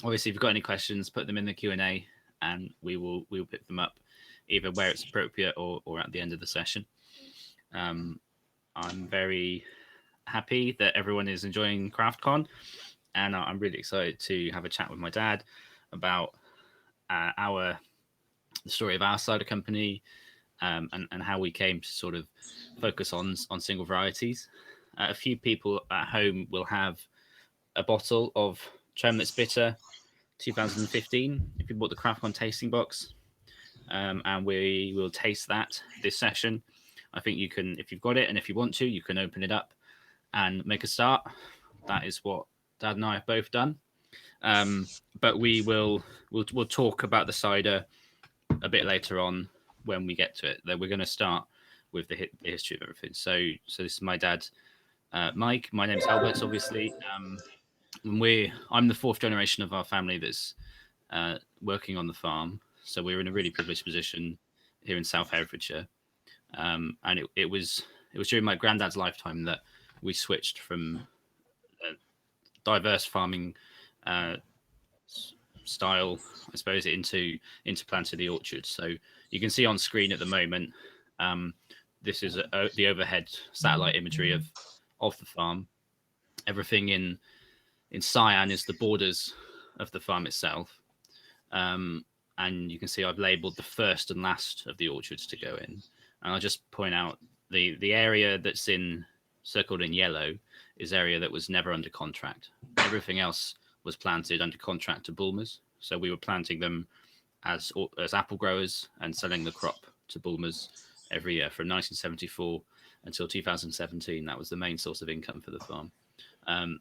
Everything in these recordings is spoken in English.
Obviously, if you've got any questions, put them in the Q&A, and we'll pick them up either where it's appropriate or at the end of the session. I'm very happy that everyone is enjoying CraftCon, and I'm really excited to have a chat with my dad about the story of our cider company, and how we came to sort of focus on single varieties. A few people at home will have a bottle of Tremlitz Bitter 2015 if you bought the CraftCon tasting box, and we will taste that this session. I think you can, if you've got it and if you want to, you can open it up and make a start. That is what Dad and I have both done. But we'll talk about the cider a bit later on when we get to it. That we're going to start with the history of everything. So this is my dad, Mike. My name's Albert, obviously. I'm the fourth generation of our family that's working on the farm. So we're in a really privileged position here in South Herefordshire. And it was during my granddad's lifetime that we switched from diverse farming style, I suppose, into planting the orchard. So you can see on screen at the moment, this is the overhead satellite imagery of the farm. Everything in cyan is the borders of the farm itself. And you can see I've labelled the first and last of the orchards to go in. And I'll just point out the area that's circled in yellow is area that was never under contract. Everything else was planted under contract to Bulmers. So we were planting them as apple growers and selling the crop to Bulmers every year from 1974 until 2017. That was the main source of income for the farm. And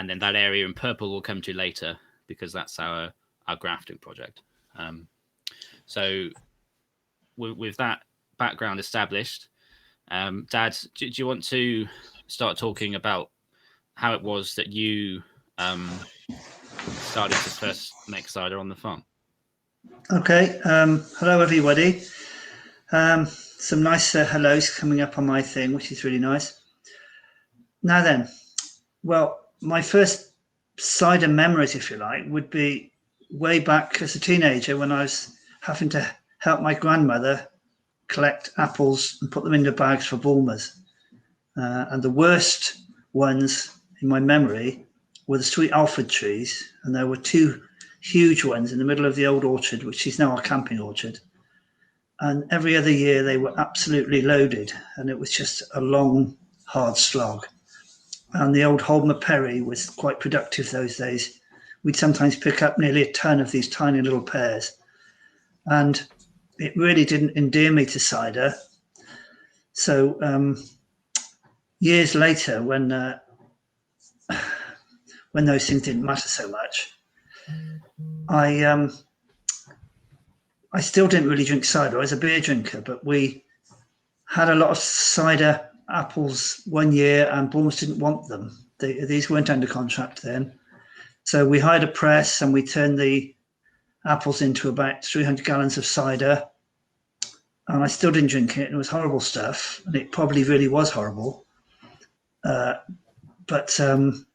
then that area in purple we'll come to later because that's our grafting project. So with that background established, Dad, do you want to start talking about how it was that you started to first make cider on the farm? Okay. Hello, everybody. Some nice hellos coming up on my thing, which is really nice. Now then, well, my first cider memories, if you like, would be way back as a teenager when I was having to help my grandmother collect apples and put them into bags for Bulmers. And the worst ones in my memory were the sweet Alford trees. And there were two huge ones in the middle of the old orchard, which is now a camping orchard. And every other year they were absolutely loaded. And it was just a long, hard slog. And the old Holmer Perry was quite productive those days. We'd sometimes pick up nearly a ton of these tiny little pears. And it really didn't endear me to cider. So years later, when those things didn't matter so much, I still didn't really drink cider. I was a beer drinker, but we had a lot of cider apples one year and Bulmers didn't want them. These weren't under contract then. So we hired a press and we turned the apples into about 300 gallons of cider. And I still didn't drink it. It was horrible stuff. And it probably really was horrible. But the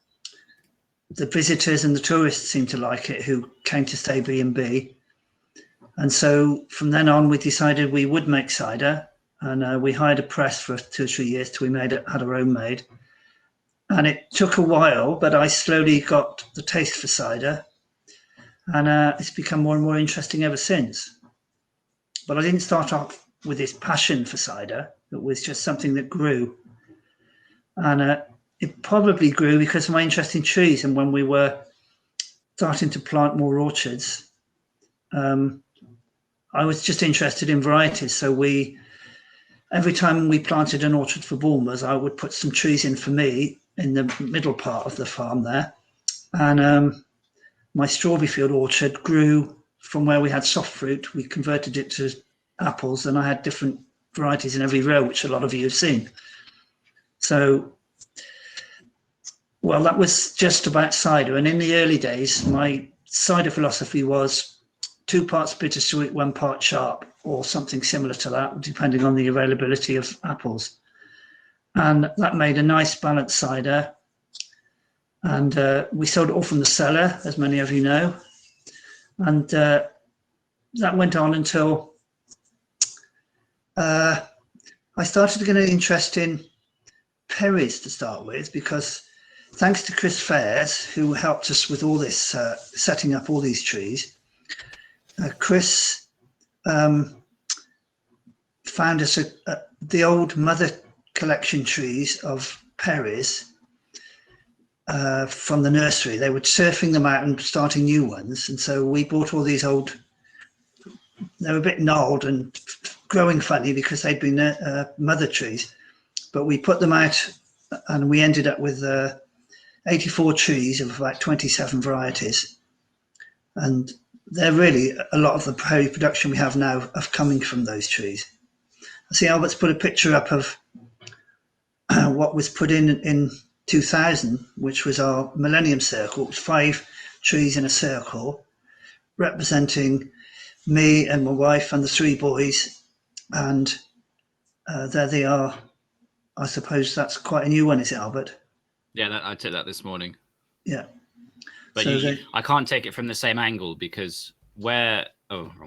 visitors and the tourists seemed to like it who came to stay B&B. And so from then on, we decided we would make cider. And we hired a press for 2 or 3 years till we had our own made. And it took a while, but I slowly got the taste for cider. And it's become more and more interesting ever since. But I didn't start off with this passion for cider. It was just something that grew. And it probably grew because of my interest in trees. And when we were starting to plant more orchards, I was just interested in varieties. So every time we planted an orchard for Bulmers, I would put some trees in for me in the middle part of the farm there. And my strawberry field orchard grew from where we had soft fruit. We converted it to apples, and I had different varieties in every row, which a lot of you have seen. So, well, that was just about cider. And in the early days, my cider philosophy was 2 parts bittersweet, 1 part sharp, or something similar to that, depending on the availability of apples. And that made a nice balanced cider. and we sold it all from the cellar, as many of you know. And that went on until I started getting an interest in Perry's to start with, because thanks to Chris Fairs, who helped us with all this, setting up all these trees, Chris found us the old mother collection trees of Perry's from the nursery. They were surfing them out and starting new ones. And so we bought all these old, they were a bit gnarled and growing funny because they'd been mother trees. But we put them out and we ended up with 84 trees of about 27 varieties. And they're really, a lot of the Perry production we have now of coming from those trees. I see Albert's put a picture up of what was put in 2000, which was our Millennium Circle. It was 5 trees in a circle representing me and my wife and the 3 boys. And there they are. I suppose that's quite a new one, is it, Albert? Yeah, I took that this morning. Yeah. But so I can't take it from the same angle because wrong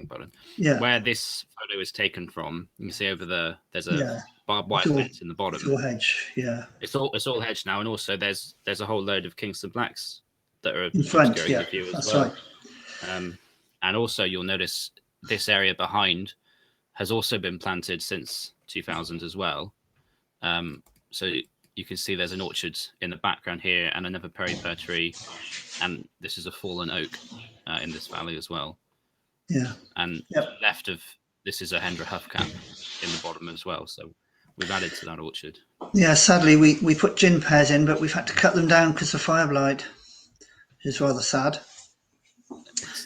button. Yeah. Where this photo is taken from, you can see over there's a barbed wire fence in the bottom. It's all hedge, yeah. It's all hedged now, and also there's a whole load of Kingston Blacks that are in front, obscuring the view as well. Right. And also you'll notice this area behind has also been planted since 2000 as well. So you can see there's an orchard in the background here and another Perry Pear tree, and this is a fallen oak in this valley as well. Yeah. And left of this is a Hendra Huffcap in the bottom as well. So we've added to that orchard. Yeah, sadly we put gin pears in, but we've had to cut them down because of fire blight, which is rather sad.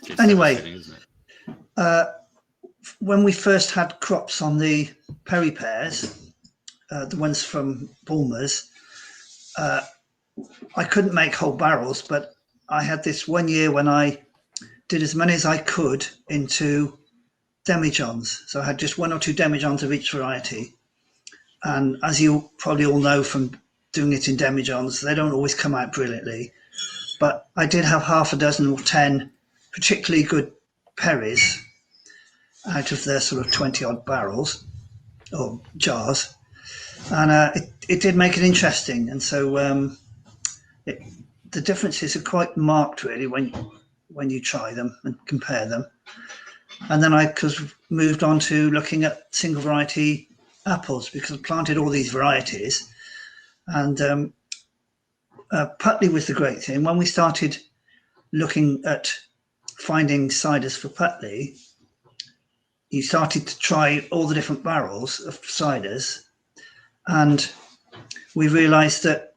It's anyway, isn't it? When we first had crops on the Perry pears, the ones from Bulmers, I couldn't make whole barrels, but I had this one year when I did as many as I could into demijohns. So I had just 1 or 2 demijohns of each variety. And as you probably all know from doing it in demijohns, they don't always come out brilliantly. But I did have half a dozen or 10 particularly good Perrys out of their sort of 20 odd barrels or jars. And it did make it interesting. And so the differences are quite marked really when you try them and compare them. And then I moved on to looking at single variety apples because I planted all these varieties. And Putley was the great thing. When we started looking at finding ciders for Putley, you started to try all the different barrels of ciders, and we realised that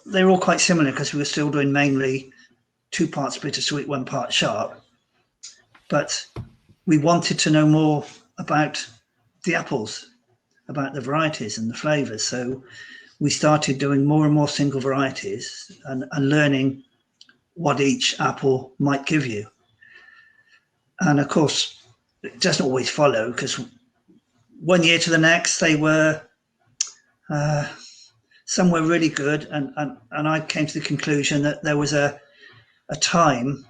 they were all quite similar because we were still doing mainly 2 parts bittersweet, 1 part sharp. But we wanted to know more about the apples, about the varieties and the flavours. So we started doing more and more single varieties and learning what each apple might give you. And of course, it doesn't always follow because one year to the next, they were, some were really good. And I came to the conclusion that there was a time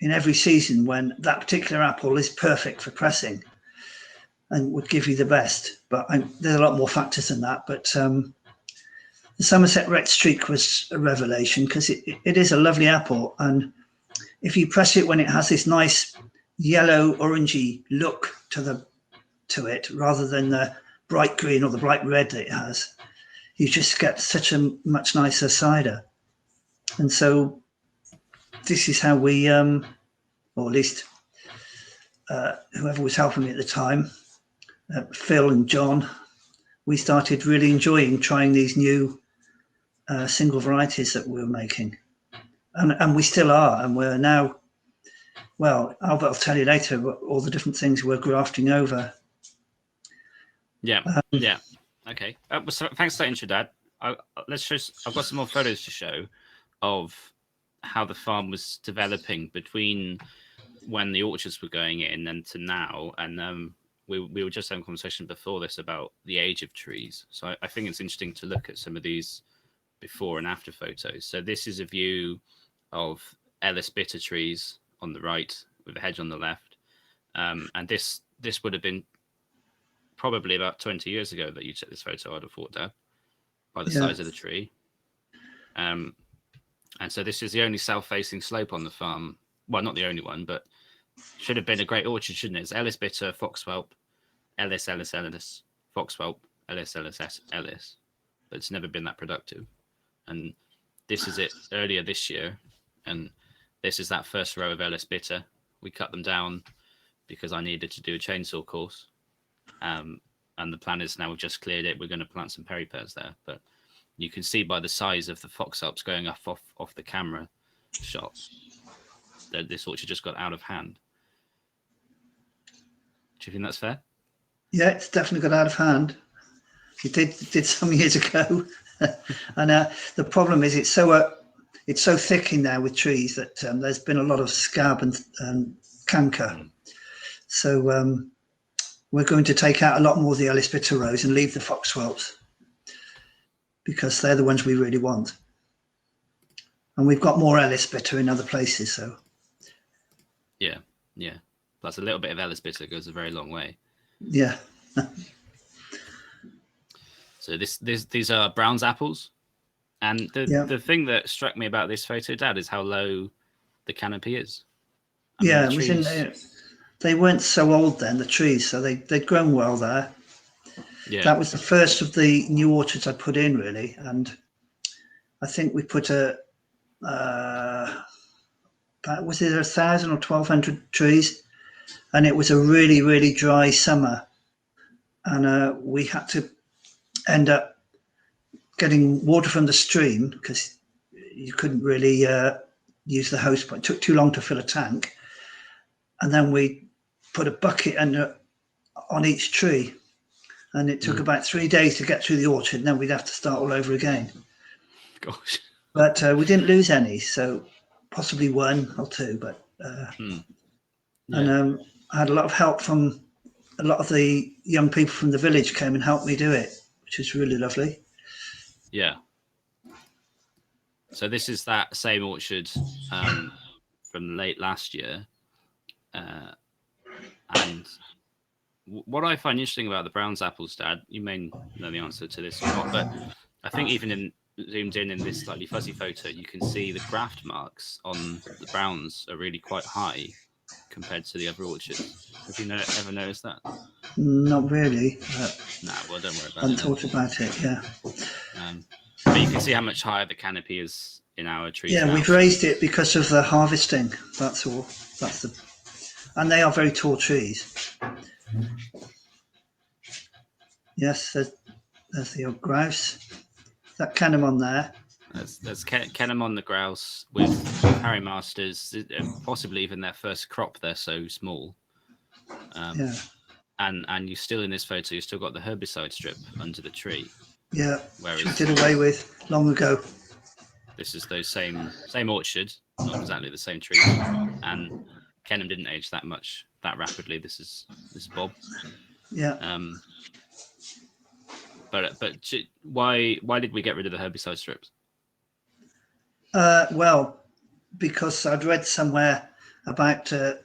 in every season when that particular apple is perfect for pressing and would give you the best. But there's a lot more factors than that. But the Somerset Red Streak was a revelation because it is a lovely apple. And if you press it when it has this nice yellow orangey look to it rather than the bright green or the bright red that it has, you just get such a much nicer cider. And so this is how we, or at least whoever was helping me at the time, Phil and John, we started really enjoying trying these new single varieties that we were making. And we still are, and we're now, well, Albert will tell you later about all the different things we're grafting over. Yeah, yeah. Okay. So thanks for that intro, Dad. I've got some more photos to show of how the farm was developing between when the orchards were going in and to now. And we were just having a conversation before this about the age of trees. So I think it's interesting to look at some of these before and after photos. So this is a view of Ellis bitter trees on the right with a hedge on the left. And this would have been probably about 20 years ago that you took this photo, I'd have thought, Dad, by the size of the tree. And so this is the only south-facing slope on the farm. Well, not the only one, but should have been a great orchard, shouldn't it? It's Ellis bitter, foxwhelp, Ellis, foxwhelp, Ellis, Ellis. But it's never been that productive. And this is it earlier this year. And this is that first row of Ellis bitter. We cut them down because I needed to do a chainsaw course. And the plan is now we've just cleared it. We're going to plant some Perry pears there. But you can see by the size of the foxwhelps going off the camera shot that this orchard just got out of hand. Do you think that's fair? Yeah, it's definitely got out of hand. It did some years ago. And the problem is it's so thick in there with trees that there's been a lot of scab and canker. So we're going to take out a lot more of the Ellis bitter rows and leave the foxwhelps because they're the ones we really want. And we've got more Ellis bitter in other places. So yeah. Plus a little bit of Ellis bitter goes a very long way. Yeah. So these are Brown's apples. And the thing that struck me about this photo, Dad, is how low the canopy is. It was in there. They weren't so old then, the trees, so they'd grown well there. Yeah. That was the first of the new orchards I put in, really. And I think we put was it 1,000 or 1,200 trees? And it was a really, really dry summer. And we had to end up getting water from the stream because you couldn't really use the hose pump. It took too long to fill a tank. And then we put a bucket on each tree. And it took about 3 days to get through the orchard. And then we'd have to start all over again. Gosh. But we didn't lose any. So possibly 1 or 2. But and I had a lot of help from a lot of the young people from the village came and helped me do it, which was really lovely. Yeah. So this is that same orchard from late last year. And what I find interesting about the Brown's apples, Dad, you may know the answer to this or not, but I think even zoomed in this slightly fuzzy photo, you can see the graft marks on the Browns are really quite high compared to the other orchards. Have you ever noticed that? Not really. Nah, well, don't worry about it. I hadn't thought about it, yeah. But you can see how much higher the canopy is in our trees. Yeah, we've raised it because of the harvesting. That's all. And they are very tall trees. Yes, there's the old grouse. That Canemon there. There's Canemon the grouse with Harry Masters, possibly even their first crop. They're so small. And you still in this photo, you still got the herbicide strip under the tree. Yeah, whereas which we did away with long ago. This is those same orchard, not exactly the same tree, and Kenham didn't age that rapidly. This is Bob. Yeah. But why did we get rid of the herbicide strips? Well, because I'd read somewhere about the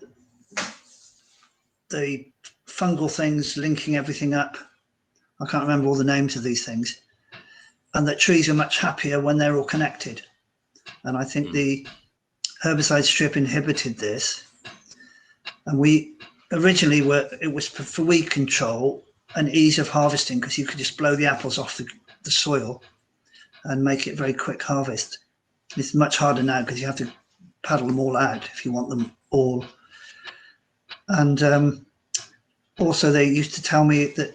fungal things linking everything up. I can't remember all the names of these things. And that trees are much happier when they're all connected. And I think the herbicide strip inhibited this. And we originally it was for weed control and ease of harvesting because you could just blow the apples off the soil and make it very quick harvest. It's much harder now because you have to paddle them all out if you want them all. And also they used to tell me that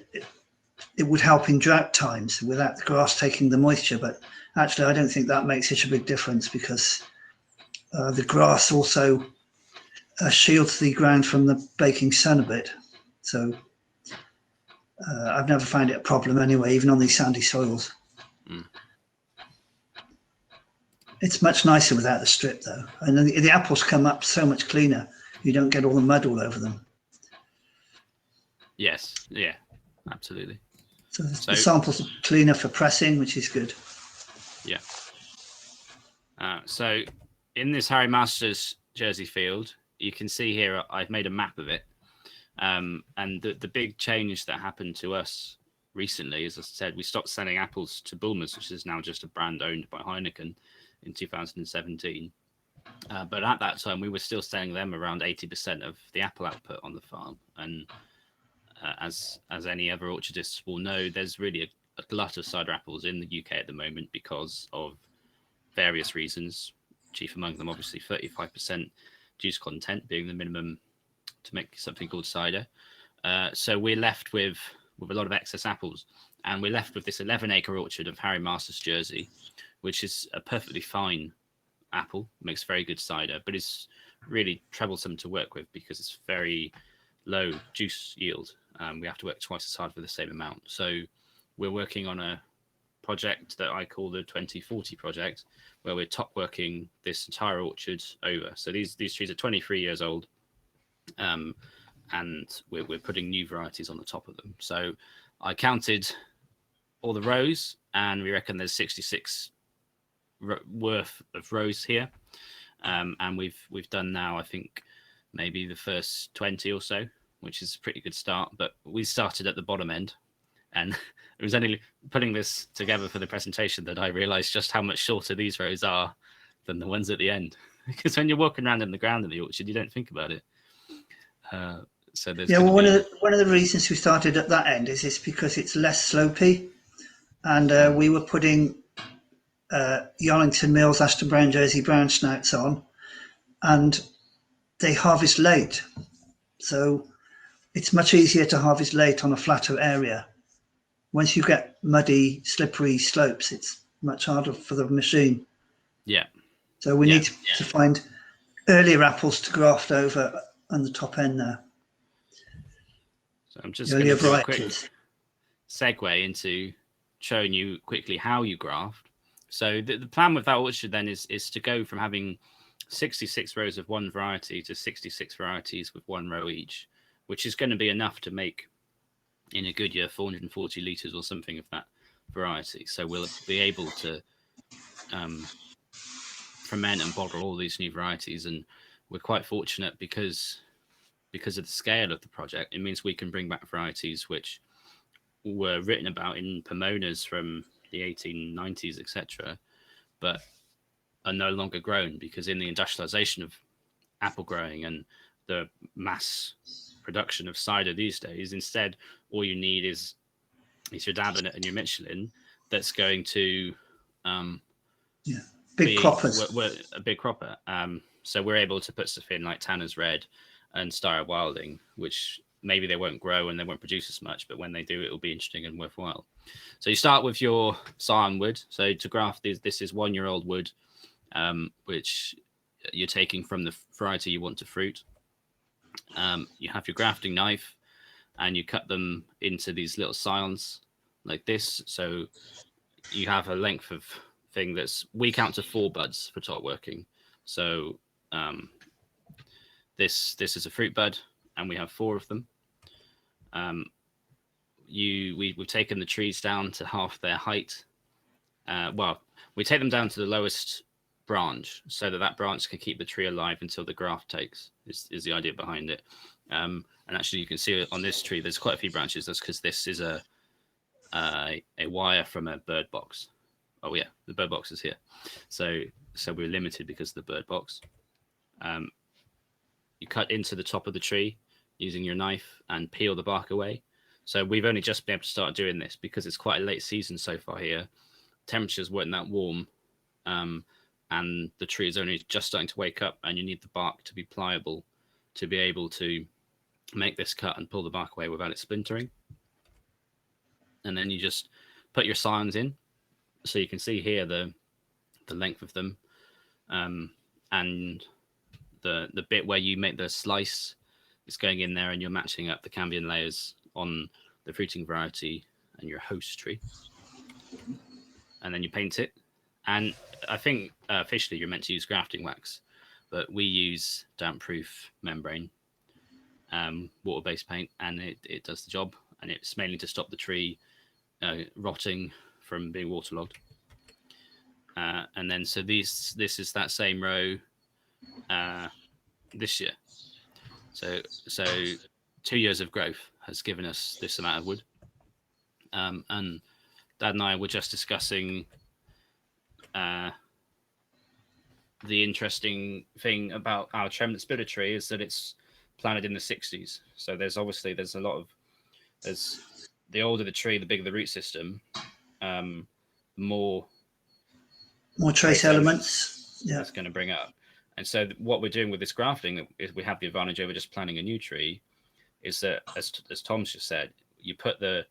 it would help in drought times without the grass taking the moisture, but actually I don't think that makes such a big difference because the grass also shields the ground from the baking sun a bit. So I've never found it a problem anyway, even on these sandy soils. It's much nicer without the strip though. And the apples come up so much cleaner. You don't get all the mud all over them. Yes, yeah, absolutely. So the samples are cleaner for pressing, which is good. Yeah. So in this Harry Masters Jersey field, you can see here I've made a map of it. And the big change that happened to us recently, as I said, we stopped selling apples to Bulmers, which is now just a brand owned by Heineken, in 2017. But at that time, we were still selling them around 80% of the apple output on the farm. And as any other orchardists will know, there's really a glut of cider apples in the UK at the moment because of various reasons. Chief among them, obviously, 35% juice content being the minimum to make something called cider. So we're left with a lot of excess apples, and we're left with this 11-acre orchard of Harry Masters Jersey, which is a perfectly fine apple, makes very good cider, but it's really troublesome to work with because it's very low juice yield. We have to work twice as hard for the same amount. So we're working on a project that I call the 2040 project, where we're top working this entire orchard over. So these trees are 23 years old, and we're putting new varieties on the top of them. So I counted all the rows, and we reckon there's 66 worth of rows here, and we've done now, I think, maybe the first 20 or so, which is a pretty good start. But we started at the bottom end, and it was only putting this together for the presentation that I realized just how much shorter these rows are than the ones at the end. Because when you're walking around in the ground in the orchard, you don't think about it. So there's one of the reasons we started at that end is because it's less slopey, and we were putting Yarlington Mills, Ashton Brown, Jersey Brown snouts on, and they harvest late. So it's much easier to harvest late on a flatter area. Once you get muddy, slippery slopes, it's much harder for the machine. Yeah. So we need to find earlier apples to graft over on the top end there. So I'm just going to do a quick segue into showing you quickly how you graft. So the plan with that orchard then is to go from having 66 rows of one variety to 66 varieties with one row each, which is going to be enough to make, in a good year, 440 litres or something of that variety. So we'll be able to ferment and bottle all these new varieties. And we're quite fortunate because of the scale of the project. It means we can bring back varieties which were written about in Pomonas from the 1890s, etc., but are no longer grown because in the industrialization of apple growing and the mass production of cider these days, instead all you need is your Dabinet and your Michelin that's going to big croppers. A big cropper. So we're able to put stuff in like Tanner's Red and Styra Wilding, which maybe they won't grow and they won't produce as much, but when they do, it'll be interesting and worthwhile. So you start with your Scion Wood. So to graft this is 1-year-old wood, which you're taking from the variety you want to fruit. You have your grafting knife, and you cut them into these little scions like this. So you have a length of thing that's, we count to 4 buds for top working. So this is a fruit bud, and we have 4 of them. We've taken the trees down to half their height. Well, we take them down to the lowest branch so that branch can keep the tree alive until the graft takes, is the idea behind it. And actually you can see on this tree there's quite a few branches. That's because this is a wire from a bird box. Oh yeah, the bird box is here. So we're limited because of the bird box. You cut into the top of the tree using your knife and peel the bark away. So we've only just been able to start doing this because it's quite a late season so far here. Temperatures weren't that warm, and the tree is only just starting to wake up, and you need the bark to be pliable to be able to make this cut and pull the bark away without it splintering. And then you just put your scions in. So you can see here the length of them, and the bit where you make the slice is going in there, and you're matching up the cambium layers on the fruiting variety and your host tree. And then you paint it. And I think officially you're meant to use grafting wax, but we use damp-proof membrane, water-based paint, and it does the job. And it's mainly to stop the tree rotting from being waterlogged. And then so this is that same row this year. So 2 years of growth has given us this amount of wood. And Dad and I were just discussing the interesting thing about our tremendous bitter tree is that it's planted in the 60s. So there's a lot of, as the older the tree, the bigger the root system, more trace elements. Yeah, it's going to bring up. And so what we're doing with this grafting is we have the advantage over just planting a new tree, is that as Tom's just said, you put the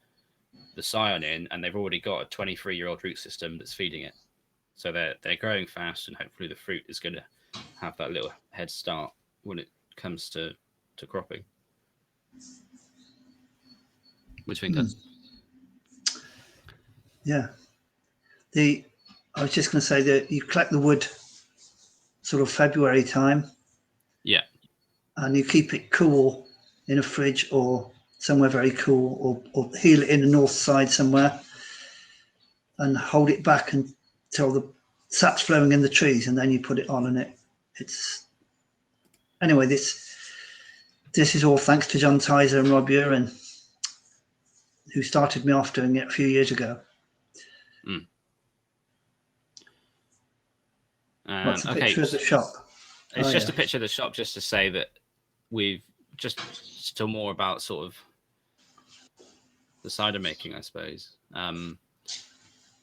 Scion in, and they've already got a 23-year-old root system that's feeding it. So they're growing fast, and hopefully the fruit is going to have that little head start when it comes to cropping. What do you think, Dad? Yeah. I was just going to say that you collect the wood sort of February time. Yeah. And you keep it cool in a fridge or somewhere very cool, or heel it in the north side somewhere and hold it back until the sap's flowing in the trees, and then you put it on, and it's anyway, this is all thanks to John Tyser and Rob Uren, who started me off doing it a few years ago. What's the picture of the shop? It's just a picture of the shop, just to say that we've just still more about sort of the cider making, I suppose.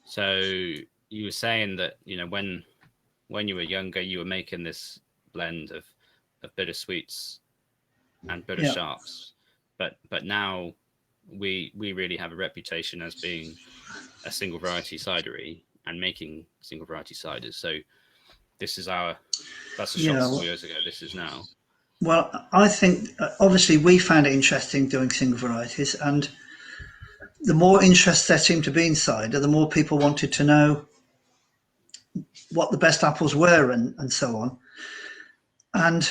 So you were saying that, you know, when you were younger, you were making this blend of bitter sweets and bitter sharps, but now we really have a reputation as being a single variety cidery and making single variety ciders. So this is that's a shop 4 years ago. This is now. Well, I think obviously we found it interesting doing single varieties, and the more interest there seemed to be in cider, the more people wanted to know what the best apples were and so on. And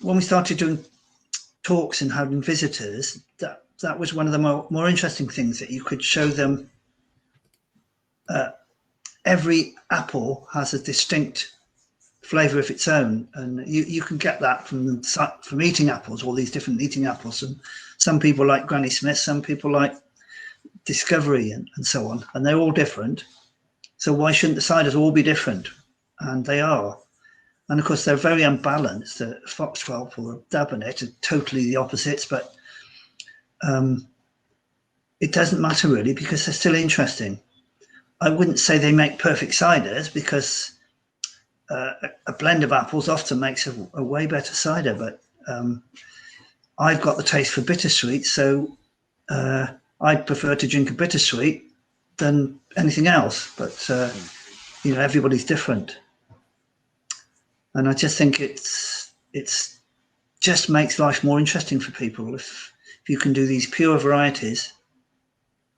when we started doing talks and having visitors, that was one of the more interesting things, that you could show them every apple has a distinct flavour of its own, and you can get that from eating apples, all these different eating apples. And some people like Granny Smith, some people like Discovery, and so on, and they're all different. So why shouldn't the ciders all be different? And they are. And of course, they're very unbalanced. The Foxglove or Dabonet are totally the opposites, but it doesn't matter really, because they're still interesting. I wouldn't say they make perfect ciders, because a blend of apples often makes a way better cider, but I've got the taste for bittersweet, so I prefer to drink a bittersweet than anything else. But you know, everybody's different, and I just think it's just makes life more interesting for people if you can do these pure varieties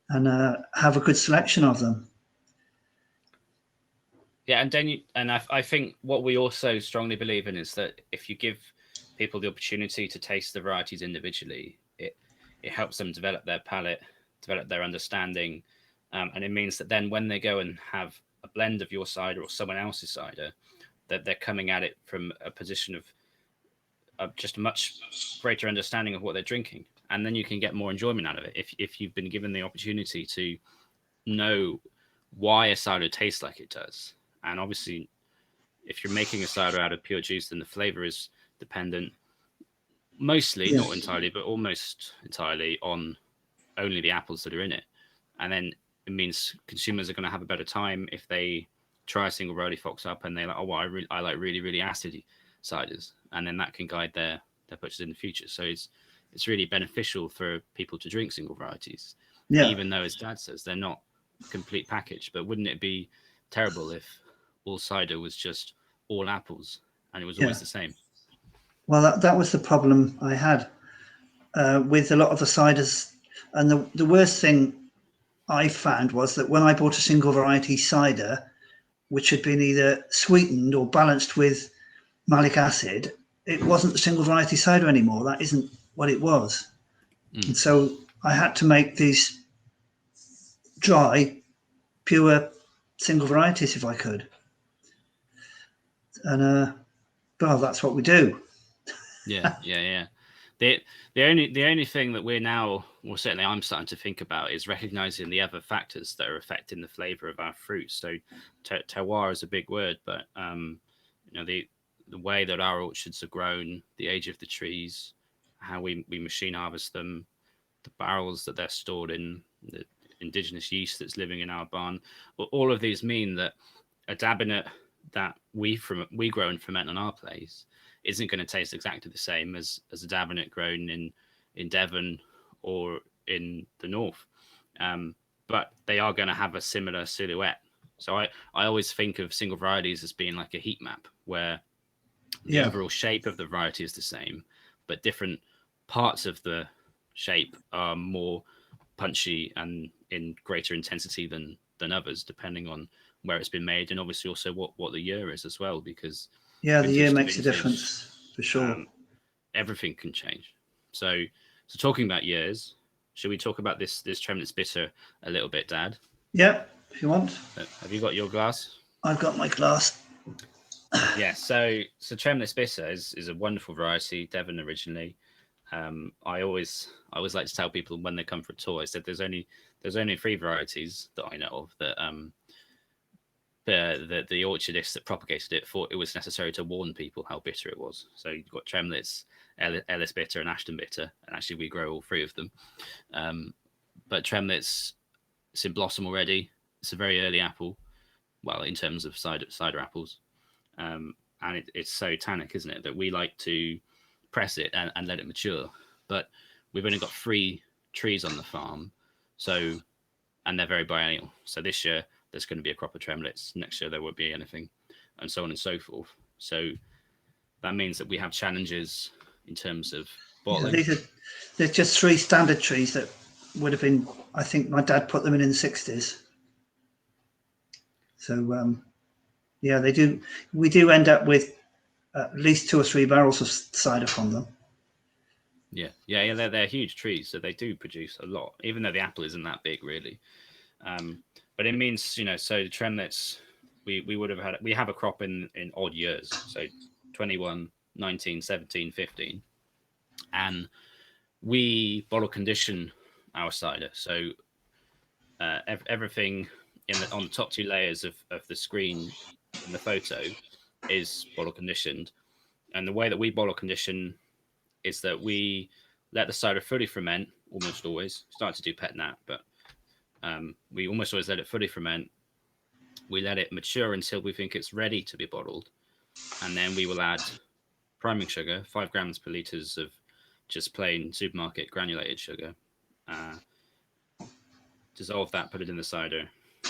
and have a good selection of them. Yeah, and then I think what we also strongly believe in is that if you give people the opportunity to taste the varieties individually, it helps them develop their palate, develop their understanding, and it means that then when they go and have a blend of your cider or someone else's cider, that they're coming at it from a position of just a much greater understanding of what they're drinking, and then you can get more enjoyment out of it if you've been given the opportunity to know why a cider tastes like it does. And obviously, if you're making a cider out of pure juice, then the flavor is dependent mostly, not entirely, but almost entirely on only the apples that are in it. And then it means consumers are going to have a better time if they try a single variety Fox up and they're like, oh, well, I like really, really acidy ciders. And then that can guide their purchase in the future. So it's really beneficial for people to drink single varieties, even though, as Dad says, they're not a complete package. But wouldn't it be terrible if all cider was just all apples and it was always the same? Well, that was the problem I had with a lot of the ciders. And the worst thing I found was that when I bought a single variety cider, which had been either sweetened or balanced with malic acid, it wasn't the single variety cider anymore. That isn't what it was. And so I had to make these dry, pure single varieties if I could. And well, that's what we do. Yeah. The only thing that we're now, well, certainly I'm starting to think about, is recognizing the other factors that are affecting the flavor of our fruit. So terroir is a big word, but the way that our orchards are grown, the age of the trees, how we machine harvest them, the barrels that they're stored in, the indigenous yeast that's living in our barn. Well, all of these mean that a Dabinet that we grow and ferment on our place isn't going to taste exactly the same as a Dabinet grown in Devon or in the north. But they are going to have a similar silhouette. So I always think of single varieties as being like a heat map, where the overall shape of the variety is the same, but different parts of the shape are more punchy and in greater intensity than others, depending on where it's been made, and obviously also what the year is as well, because the year makes a difference for sure. Everything can change. So talking about years, should we talk about this Tremlitz bitter a little bit, Dad? Yeah, if you want. Have you got your glass? I've got my glass. Yeah, so Tremlitz bitter is a wonderful variety, Devon originally. I always like to tell people when they come for a tour, I said there's only 3 varieties that I know of that the orchardists that propagated it thought it was necessary to warn people how bitter it was. So you've got Tremlitz, Ellis bitter, and Ashton bitter, and actually we grow all 3 of them. But Tremlitz, it's in blossom already. It's a very early apple, well, in terms of cider apples, and it's so tannic, isn't it, that we like to press it and let it mature. But we've only got 3 trees on the farm, and they're very biennial. So this year there's going to be a crop of Tremlitz. Next year there won't be anything, and so on and so forth. So that means that we have challenges in terms of bottling. Yeah, there's just 3 standard trees that would have been, I think my dad put them in the 60s. So they do. We do end up with at least 2 or 3 barrels of cider from them. Yeah, they're huge trees, so they do produce a lot, even though the apple isn't that big, really. But it means, so the Tremlitz, we have a crop in odd years, so 21, 19, 17, 15, and we bottle condition our cider. So everything on the top 2 layers of the screen in the photo is bottle conditioned, and the way that we bottle condition is that we let the cider fully ferment, almost always. Start to do pet nat, but we almost always let it fully ferment. We let it mature until we think it's ready to be bottled, and then we will add priming sugar, 5 grams per litres of just plain supermarket granulated sugar. Dissolve that, put it in the cider,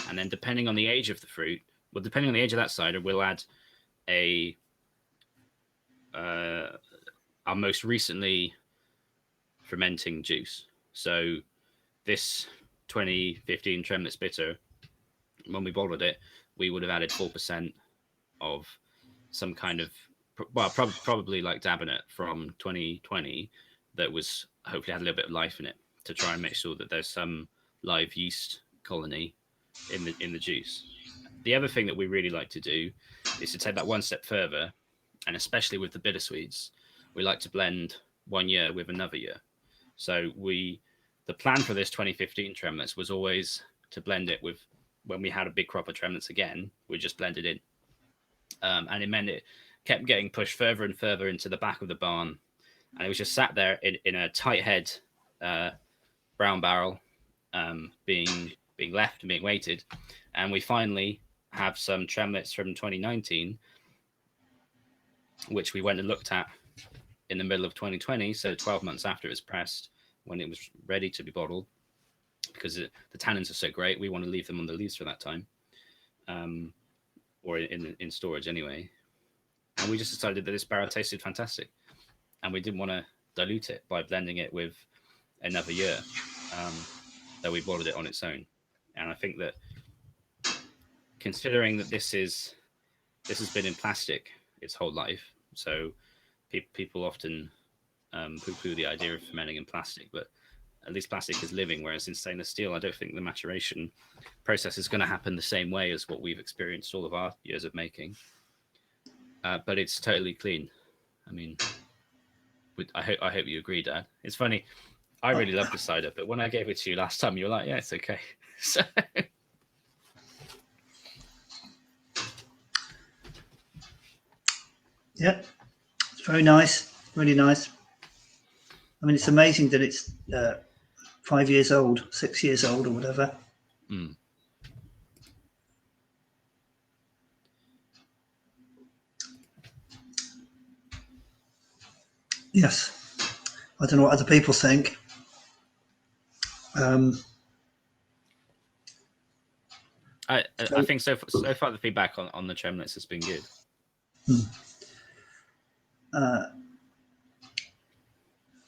and then depending on the age of the fruit, depending on the age of that cider, we'll add our most recently fermenting juice. So this 2015 Tremlitz bitter, when we bottled it, we would have added 4% of some kind of, well, probably like Dabinet from 2020 that was hopefully had a little bit of life in it, to try and make sure that there's some live yeast colony in the juice. The other thing that we really like to do is to take that one step further, and especially with the bittersweets, we like to blend 1 year with another year. So the plan for this 2015 Tremlitz was always to blend it with, when we had a big crop of Tremlitz again, we just blended in. And it meant it kept getting pushed further and further into the back of the barn. And it was just sat there in a tight head brown barrel, being left and being waited. And we finally have some Tremlitz from 2019, which we went and looked at in the middle of 2020, so 12 months after it was pressed, when it was ready to be bottled, because the tannins are so great, we want to leave them on the leaves for that time, or in storage anyway. And we just decided that this barrel tasted fantastic, and we didn't want to dilute it by blending it with another year, so we bottled it on its own. And I think that, considering that this has been in plastic its whole life, so people often poo-poo the idea of fermenting in plastic, but at least plastic is living, whereas in stainless steel, I don't think the maturation process is going to happen the same way as what we've experienced all of our years of making. But it's totally clean. I mean, I hope you agree, Dad. It's funny. I really love the cider, but when I gave it to you last time, you were like, "Yeah, it's okay." So. Yeah, it's very nice, really nice. I mean, it's amazing that it's 5 years old, 6 years old, or whatever. Mm. Yes, I don't know what other people think. I think so far the feedback on the Tremlets has been good.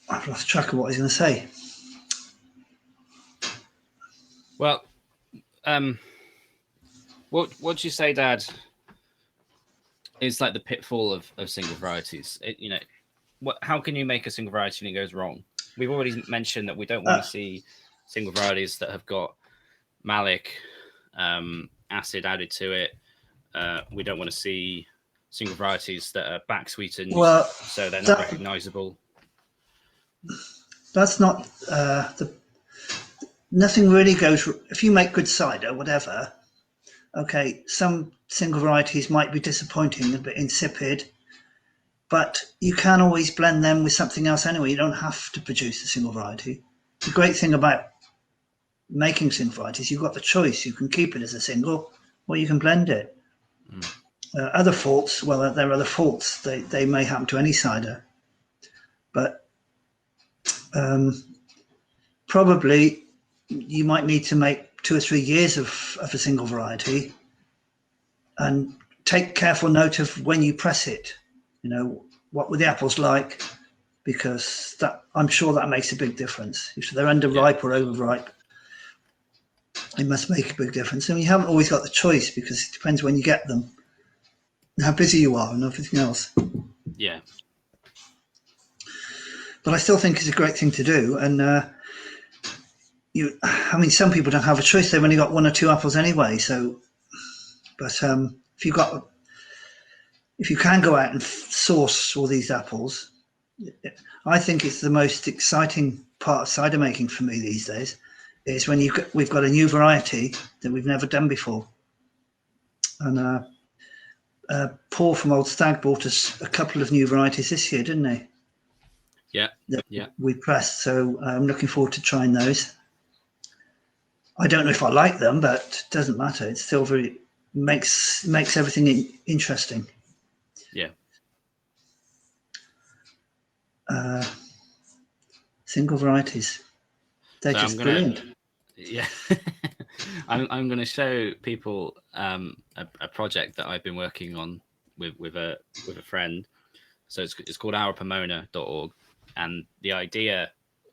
I've lost track of what I was going to say. Well, what would you say, Dad, is like the pitfall of single varieties? How can you make a single variety and it goes wrong? We've already mentioned that we don't want to see single varieties that have got malic acid added to it. We don't want to see single varieties that are back sweetened, so they're not recognizable. That's not nothing really goes. If you make good cider, whatever, okay, some single varieties might be disappointing, a bit insipid, but you can always blend them with something else anyway. You don't have to produce a single variety. The great thing about making single varieties, you've got the choice. You can keep it as a single, or you can blend it. Other faults, well, there are other faults. They may happen to any cider, but probably you might need to make 2 or 3 years of a single variety, and take careful note of when you press it. What were the apples like? Because I'm sure that makes a big difference. If they're underripe or overripe, it must make a big difference. And you haven't always got the choice because it depends when you get them, and how busy you are, and everything else. Yeah. But I still think it's a great thing to do. And some people don't have a choice. They've only got 1 or 2 apples anyway. So, but if you can go out and source all these apples, I think it's the most exciting part of cider making for me these days. Is when we've got a new variety that we've never done before. And Paul from Old Stag bought us a couple of new varieties this year, didn't he? Yeah. We pressed, so I'm looking forward to trying those. I don't know if I like them, but it doesn't matter. It's still makes everything interesting. Yeah. Single varieties. They're just brilliant. Yeah. I'm going to show people a project that I've been working on with a friend. So it's called ourpomona.org, and the idea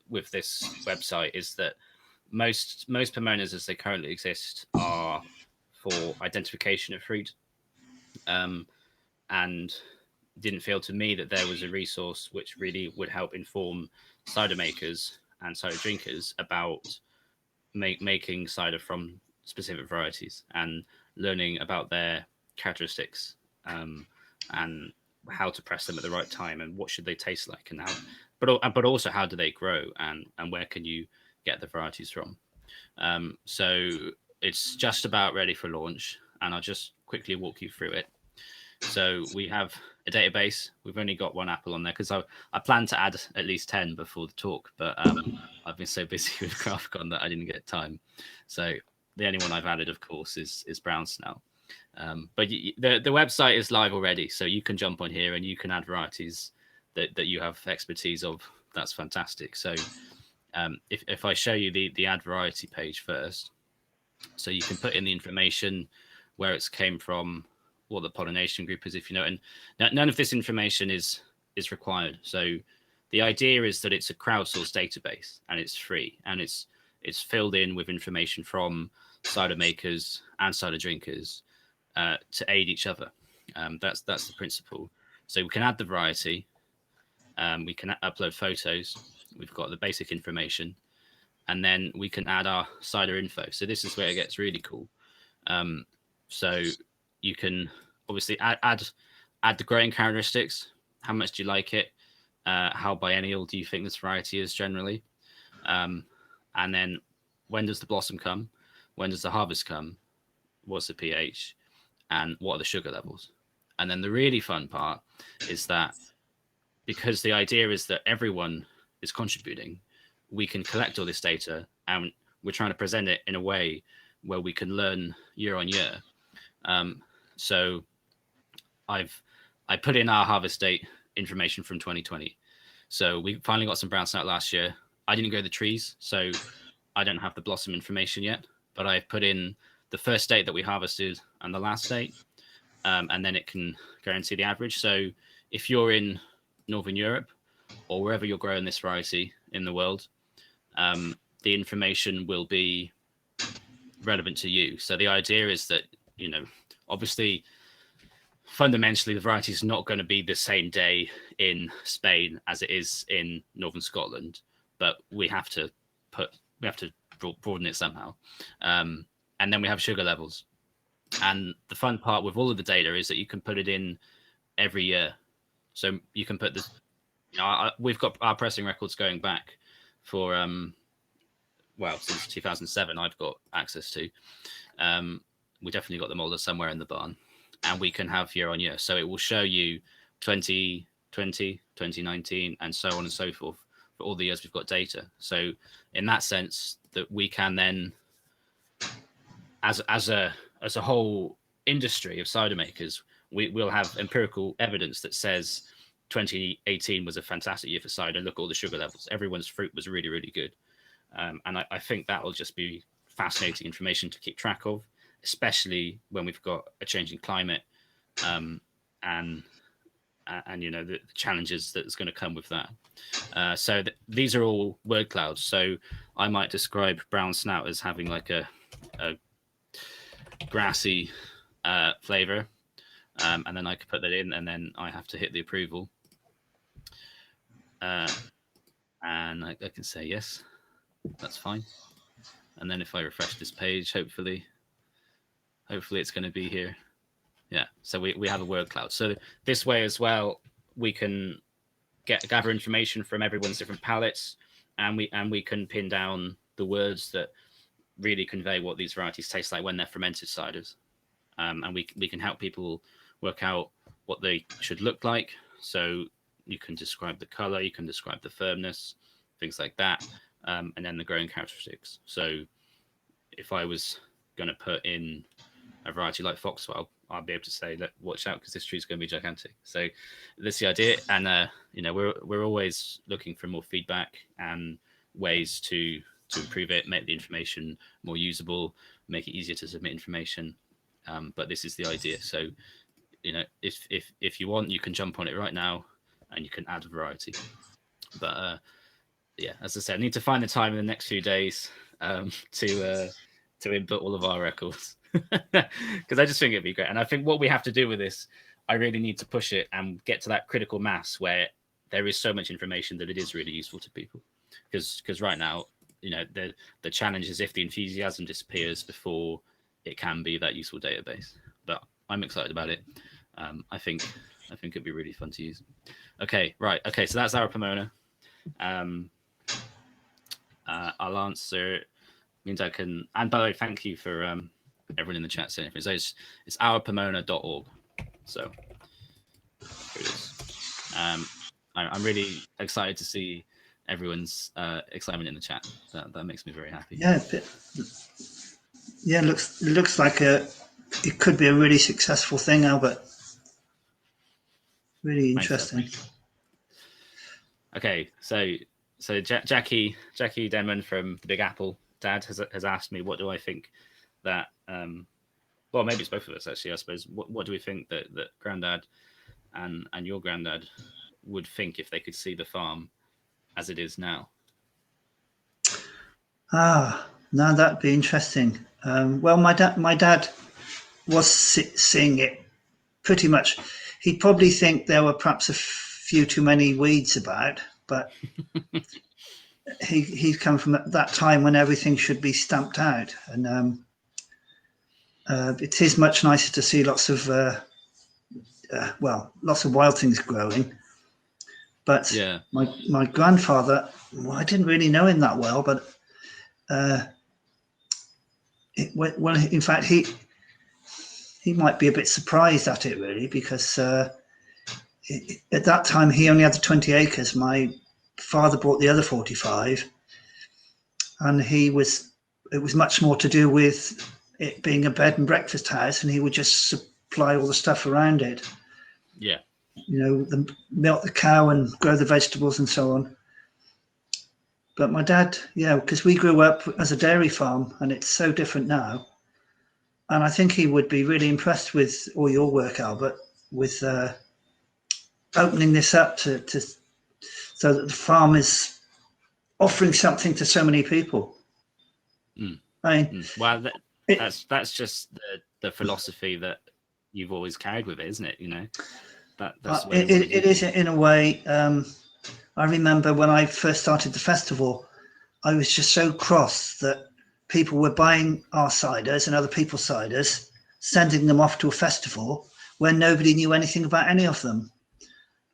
with this website is that most pomonas as they currently exist are for identification of fruit, and didn't feel to me that there was a resource which really would help inform cider makers and cider drinkers about making cider from specific varieties and learning about their characteristics, and how to press them at the right time and what should they taste like, and how, but also how do they grow, and where can you get the varieties from. So it's just about ready for launch, and I'll just quickly walk you through it. So we have a database. We've only got 1 apple on there because I planned to add at least 10 before the talk, but I've been so busy with CraftCon that I didn't get time. So the only one I've added, of course, is Brown Snell. But the website is live already, so you can jump on here and you can add varieties that you have expertise of. That's fantastic. So if I show you the add variety page first, so you can put in the information, where it's came from, what the pollination group is, if you know, and none of this information is required. So the idea is that it's a crowdsourced database, and it's free, and it's filled in with information from cider makers and cider drinkers to aid each other. That's the principle. So we can add the variety, we can upload photos. We've got the basic information, and then we can add our cider info. So this is where it gets really cool. So you can obviously add the growing characteristics. How much do you like it? How biennial do you think this variety is generally? And then when does the blossom come? When does the harvest come? What's the pH? And what are the sugar levels? And then the really fun part is that because the idea is that everyone is contributing, we can collect all this data, and we're trying to present it in a way where we can learn year on year. So I put in our harvest date information from 2020. So we finally got some brown snout last year. I didn't grow the trees, so I don't have the blossom information yet, but I've put in the first date that we harvested and the last date, and then it can guarantee the average. So if you're in Northern Europe or wherever you're growing this variety in the world, the information will be relevant to you. So the idea is that, obviously, fundamentally, the variety is not going to be the same day in Spain as it is in Northern Scotland, but we have to broaden it somehow. And then we have sugar levels. And the fun part with all of the data is that you can put it in every year. So you can put this, we've got our pressing records going back for, since 2007, I've got access to. We definitely got the molder somewhere in the barn, and we can have year on year. So it will show you 2020, 2019, and so on and so forth for all the years we've got data. So in that sense, that we can then, as a whole industry of cider makers, we'll have empirical evidence that says 2018 was a fantastic year for cider. Look at all the sugar levels. Everyone's fruit was really, really good. And I think that will just be fascinating information to keep track of, especially when we've got a changing climate and the challenges that's going to come with that. So these are all word clouds. So I might describe brown snout as having like a grassy flavor, and then I could put that in, and then I have to hit the approval, and I can say yes, that's fine. And then if I refresh this page, hopefully it's going to be here. Yeah, so we have a word cloud. So this way as well, we can gather information from everyone's different palates, and we can pin down the words that really convey what these varieties taste like when they're fermented ciders. And we can help people work out what they should look like. So you can describe the color, you can describe the firmness, things like that, and then the growing characteristics. So if I was going to put in a variety like Foxwell, I'll be able to say, look, watch out, because this tree is going to be gigantic. So that's the idea. And, we're always looking for more feedback and ways to improve it, make the information more usable, make it easier to submit information. But this is the idea. So, if you want, you can jump on it right now and you can add a variety. But as I said, I need to find the time in the next few days to input all of our records, because I just think it'd be great. And I think what we have to do with this, I really need to push it and get to that critical mass where there is so much information that it is really useful to people. Because right now, the challenge is if the enthusiasm disappears before it can be that useful database. But I'm excited about it. I think it'd be really fun to use. Okay, right. Okay, so that's our Pomona. I'll answer. Means I can. And by the way, thank you for everyone in the chat saying anything. So it's ourpomona.org. So here it is. I'm really excited to see everyone's excitement in the chat. That makes me very happy. Yeah, it looks like it could be a really successful thing, Albert. Really interesting. Okay, so Jackie Denman from the Big Apple Dad has asked me, what do I think that well, maybe it's both of us actually, I suppose. What do we think that Grandad and your Granddad would think if they could see the farm as it is now? Now that'd be interesting. Well, my dad was seeing it pretty much. He'd probably think there were perhaps a few too many weeds about, but he's come from that time when everything should be stamped out, and it is much nicer to see lots of lots of wild things growing. But Yeah. my grandfather, well, I didn't really know him that well, but in fact, he might be a bit surprised at it, really, because at that time he only had the 20 acres. My father bought the other 45, and it was much more to do with it being a bed and breakfast house, and he would just supply all the stuff around it. Yeah. Milk the cow and grow the vegetables and so on. But my dad, because we grew up as a dairy farm, and it's so different now. And I think he would be really impressed with all your work, Albert, with opening this up to so that the farm is offering something to so many people. I mean, well, that's just the philosophy that you've always carried with it, isn't it? That's it is in a way. I remember when I first started the festival, I was just so cross that people were buying our ciders and other people's ciders, sending them off to a festival when nobody knew anything about any of them.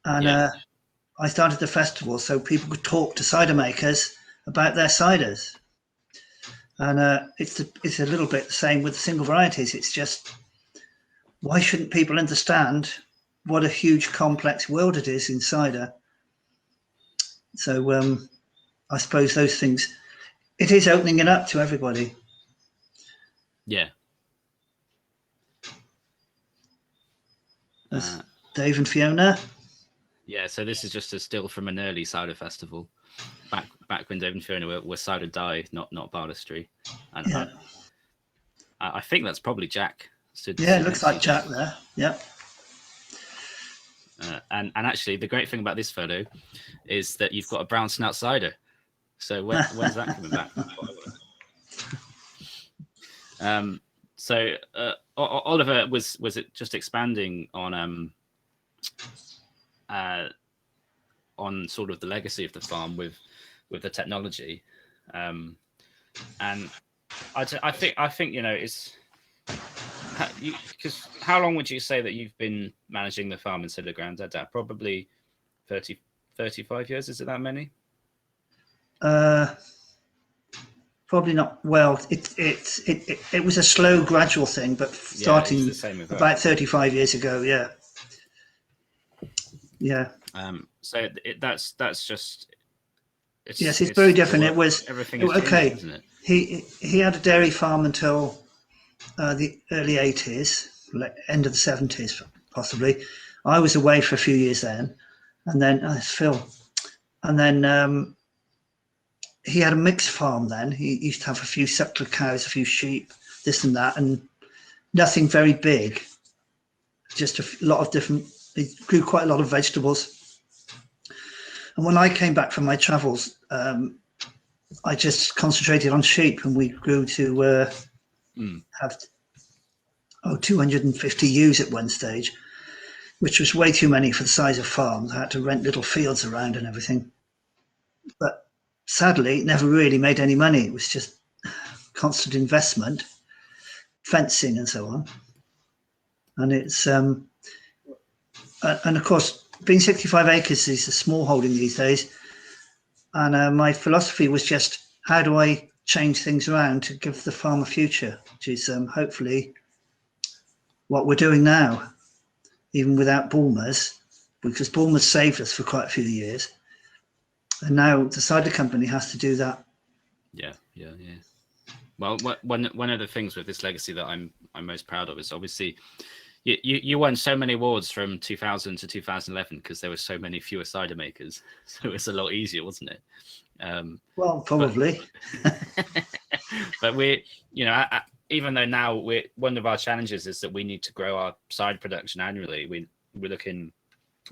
And I started the festival so people could talk to cider makers about their ciders. And it's a little bit the same with the single varieties. It's just, why shouldn't people understand what a huge complex world it is in cider? So I suppose those things, it is opening it up to everybody. Yeah. Dave and Fiona. Yeah, so this is just a still from an early cider festival, back when Dave and Fiona were cider dye, not bardistry. And I think that's probably Jack. It looks like Jack there. Yeah. And actually, the great thing about this photo is that you've got a brown snout cider. So when's that coming back? So Oliver, was it just expanding on sort of the legacy of the farm with the technology, and I think it's because how long would you say that you've been managing the farm instead of Granddad? Probably 35 years. Is it that many? Probably not. Well, it was a slow, gradual thing, but starting about 35 years ago. Yeah. So that's just. It's very different. It was everything. Okay. Changed, isn't it? He had a dairy farm until the early 80s, end of the 70s, possibly. I was away for a few years then, and then Phil, and then he had a mixed farm then. He used to have a few suckler cows, a few sheep, this and that, and nothing very big. Just a lot of different. He grew quite a lot of vegetables. And when I came back from my travels, I just concentrated on sheep, and we grew to have 250 ewes at one stage, which was way too many for the size of farms. I had to rent little fields around and everything. But sadly, it never really made any money. It was just constant investment, fencing and so on. And it's and of course, being 65 acres is a small holding these days. And my philosophy was just, how do I change things around to give the farm a future, which is hopefully what we're doing now, even without Bulmers, because Bulmers saved us for quite a few years. And now the cider company has to do that. Yeah. Well, one of the things with this legacy that I'm most proud of is obviously you won so many awards from 2000 to 2011 because there were so many fewer cider makers, so it's a lot easier, wasn't it? Well, probably. But we, even though now one of our challenges is that we need to grow our cider production annually. We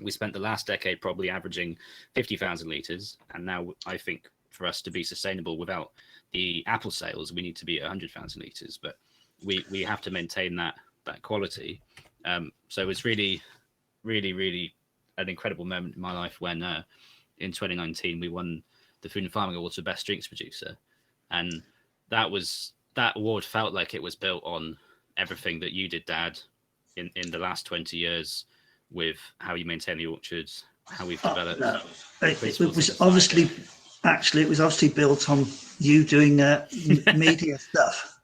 spent the last decade probably averaging 50,000 litres, and now I think for us to be sustainable without the apple sales, we need to be at 100,000 litres. But we have to maintain that quality. So it's really, really, really an incredible moment in my life when in 2019 we won the the Food and Farming Awards for Best Drinks Producer, and that award felt like it was built on everything that you did, Dad, in the last 20 years with how you maintain the orchards, how we've developed. No. It was obviously, actually, it was obviously built on you doing media stuff.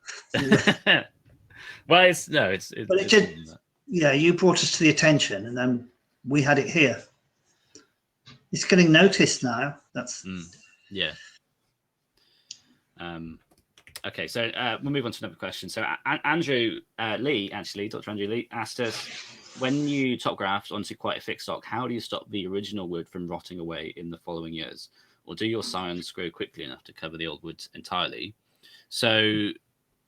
Well, but it did. Yeah, you brought us to the attention, and then we had it here. It's getting noticed now. That's yeah. Okay, so we'll move on to another question. So Andrew Lee, actually, Dr. Andrew Lee asked us, when you top graft onto quite a thick stock, how do you stop the original wood from rotting away in the following years? Or do your scions grow quickly enough to cover the old wood entirely? So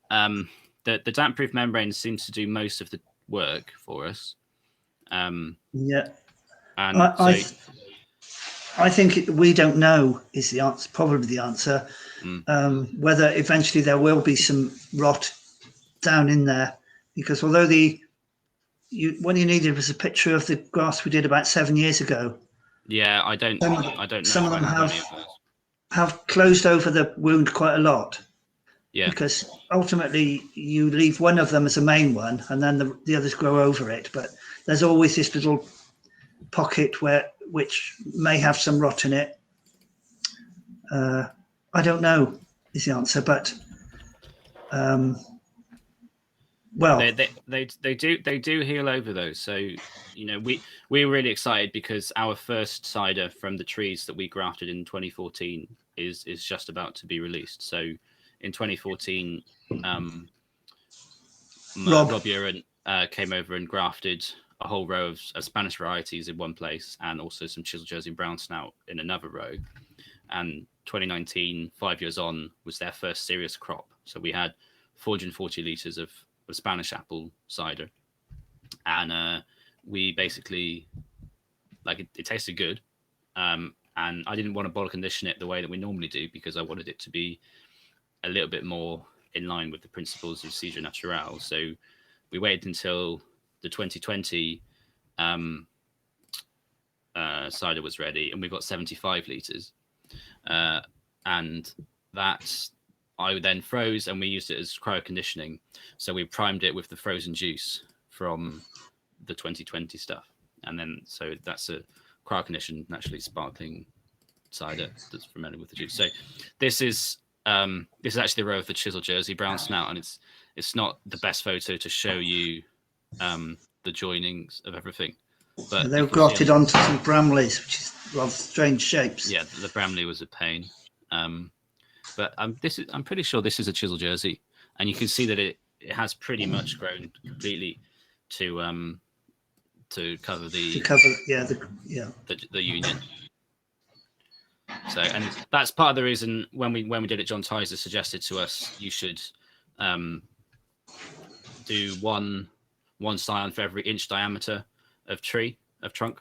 the damp-proof membrane seems to do most of the work for us. Yeah. And I think we don't know is the answer, probably the answer. Whether eventually there will be some rot down in there, because although when you needed was a picture of the grass we did about 7 years ago. Yeah, I don't know. Some of them have closed over the wound quite a lot. Yeah. Because ultimately you leave one of them as a main one, and then the others grow over it. But there's always this little pocket which may have some rot in it. I don't know is the answer, but well, they do heal over those. So we were really excited because our first cider from the trees that we grafted in 2014 is just about to be released. So in 2014, Rob Uren came over and grafted a whole row of Spanish varieties in one place, and also some Chisel Jersey Brown Snout in another row. And 2019, 5 years on, was their first serious crop. So we had 440 litres of Spanish apple cider. And we basically, it tasted good. And I didn't want to bottle condition it the way that we normally do, because I wanted it to be a little bit more in line with the principles of Cidre Naturale. So we waited until the 2020 cider was ready, and we got 75 litres. And that I then froze, and we used it as cryo conditioning. So we primed it with the frozen juice from the 2020 stuff, and then so that's a cryo conditioned, naturally sparkling cider that's fermented with the juice. So this is actually the row of the Chisel Jersey Brown Snout, and it's not the best photo to show you the joinings of everything. But they were grafted onto some Bramleys, which is rather strange shapes. Yeah, the Bramley was a pain. But I'm pretty sure this is a Chisel Jersey, and you can see that it has pretty much grown completely to cover the union. So, and that's part of the reason when we did it, John Tyser suggested to us you should do one scion for every inch diameter of trunk.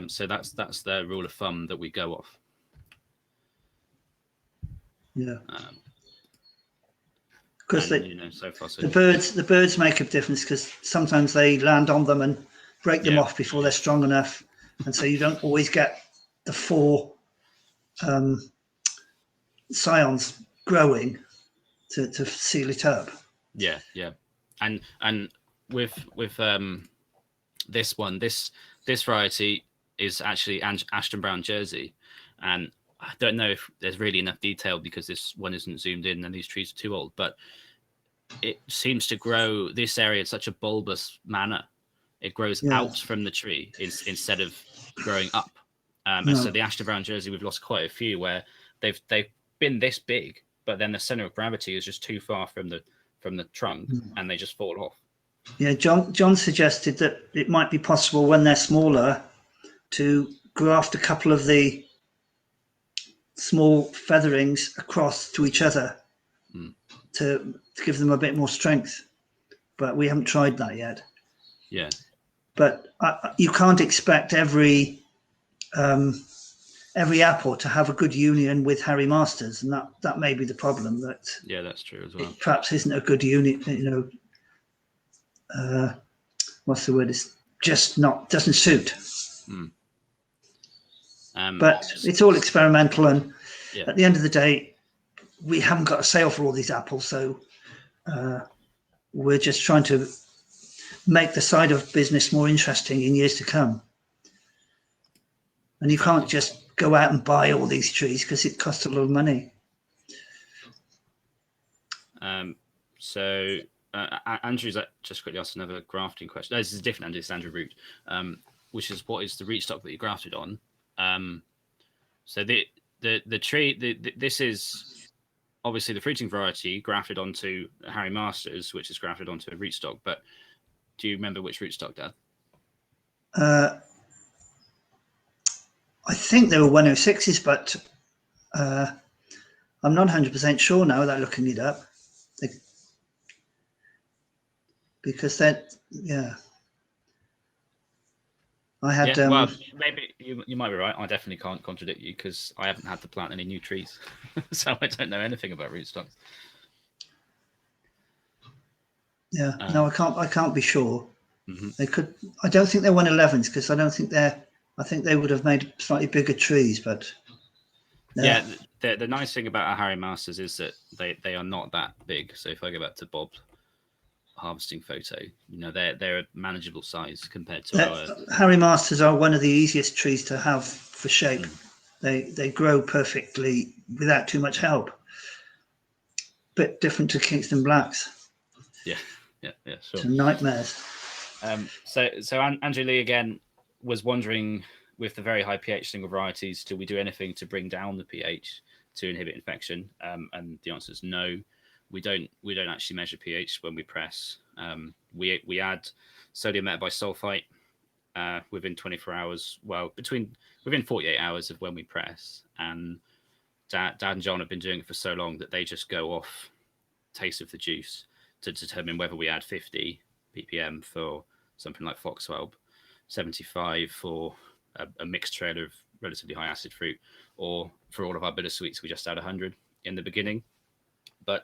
So that's the rule of thumb that we go off. Yeah. Because so far, so the birds make a difference, because sometimes they land on them and break them off before they're strong enough, and so you don't always get the 4 scions growing to seal it up. Yeah, and with this one, this variety is actually Ashton Brown Jersey, and I don't know if there's really enough detail because this one isn't zoomed in and these trees are too old, but it seems to grow this area in such a bulbous manner. It grows out from the tree instead of growing up. And so the Ashton Brown Jersey, we've lost quite a few where they've been this big, but then the center of gravity is just too far from the trunk, and they just fall off. Yeah, John suggested that it might be possible when they're smaller to graft a couple of the small featherings across to each other to give them a bit more strength, but we haven't tried that yet. Yeah, but you can't expect every apple to have a good union with Harry Masters, and that may be the problem. That's true as well. It perhaps isn't a good union. What's the word? It's just doesn't suit. But it's all experimental, and at the end of the day, we haven't got a sale for all these apples, so we're just trying to make the cider business more interesting in years to come. And you can't just go out and buy all these trees because it costs a lot of money. So Andrew's just quickly asked another grafting question. No, this is a different Andrew. It's Andrew Root, which is what is the root stock that you grafted on? So the tree, this is obviously the fruiting variety grafted onto Harry Masters, which is grafted onto a rootstock. But do you remember which rootstock, Dad? I think they were 106s, but I'm not 100% sure now without looking it up. Because that, I had. Well, maybe you might be right. I definitely can't contradict you because I haven't had to plant any new trees, so I don't know anything about rootstocks. Yeah, no, I can't be sure. Mm-hmm. They could. I don't think they're 111s because I don't think they're. I think they would have made slightly bigger trees, but. No. Yeah, the nice thing about our Harry Masters is that they are not that big. So if I go back to Bob's harvesting photo, they're a manageable size compared to our Harry Masters are one of the easiest trees to have for shape. They grow perfectly without too much help. Bit different to Kingston Blacks. Yeah, sure. Some nightmares. So Andrew Lee again was wondering, with the very high pH single varieties, do we do anything to bring down the pH to inhibit infection? And the answer is no. We don't actually measure pH when we press. We add sodium metabisulfite within 24 hours. Well, within 48 hours of when we press. And Dad and John have been doing it for so long that they just go off taste of the juice to determine whether we add 50 ppm for something like Foxwell, 75 for a mixed trailer of relatively high acid fruit, or for all of our bittersweets we just add 100 in the beginning. But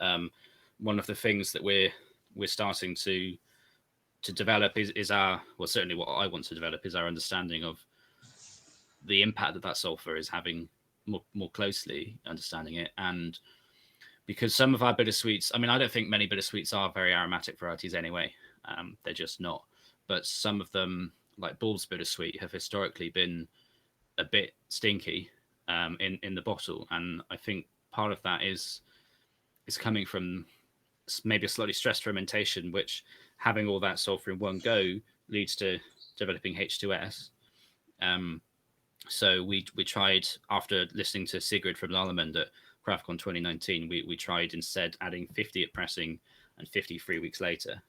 one of the things that we're starting to develop is our, well, certainly what I want to develop is our understanding of the impact that sulfur is having, more closely understanding it. And because some of our bittersweets, I mean, I don't think many bittersweets are very aromatic varieties anyway. They're just not. But some of them, like Ball's bittersweet, have historically been a bit stinky in the bottle. And I think part of that is coming from maybe a slightly stressed fermentation, which having all that sulfur in one go leads to developing H2S. So we tried, after listening to Sigrid from Lallemand at CraftCon 2019, we tried instead adding 50 at pressing and 50 3 weeks later.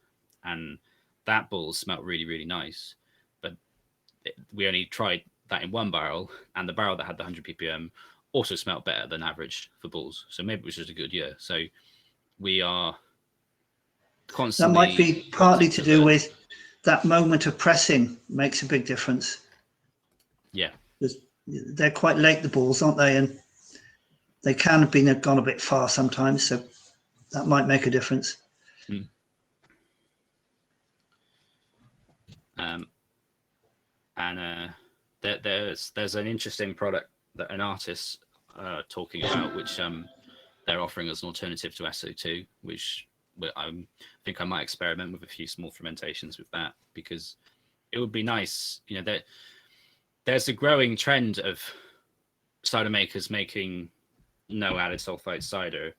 And that bull smelled really, really nice. But we only tried that in one barrel, and the barrel that had the 100 ppm also smelled better than average for bulls. So maybe it was just a good year. So we are constantly... That might be partly to do with that moment of pressing makes a big difference. Yeah. They're quite late, the bulls, aren't they? And they can have gone a bit far sometimes, so that might make a difference. There's an interesting product that an artist talking about, which they're offering as an alternative to SO2, which I think I might experiment with a few small fermentations with that, because it would be nice. There's a growing trend of cider makers making no added sulfite cider,